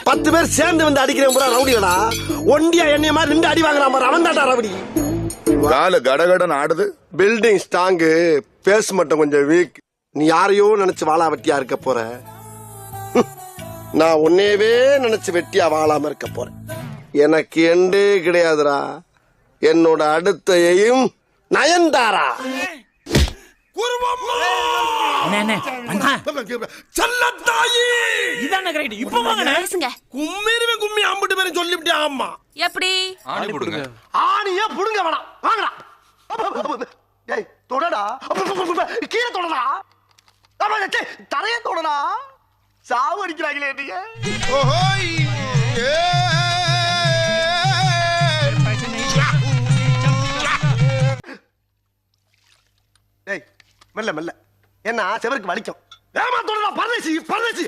10 பேர் சேர்ந்து வந்து அடிக்கிறேன் பூரா ரவுடிகளா? ஒண்டியா என்னைய மாதிரி 2 அடி வாங்குறான் பாரு, அவன் தான்டா ரவுடி. கால கடகடன் ஆடுது. பில்டிங் ஸ்ட்ராங்கு, பேஸ் மட்டும் கொஞ்சம் வீக். நீ யாரையோ நினைச்சு வாழா வெட்டியா இருக்க போற. நான் உன்னையவே நினைச்சு வெட்டியா வாழாம இருக்க போறேன். எனக்கு எண்டே கிடையாதுடா. என்னோட அடுத்த எய்ம் நயன்தாரா. கும்மி அம்பிட்டு பேரும் சொல்லிவிட்டே. ஆமா, எப்படி ஆணியா புடுங்க வேணாம். வாங்கடா. ஏய் தொடடா, கீழே தொடடா, தரைய தொடடா. சாவு அடிக்கிறாங்களே நீங்க. மெல்ல மெல்ல, என்ன செவருக்கு வலிக்கும். ஏமா தொடடா, பரதேசி பரதேசி.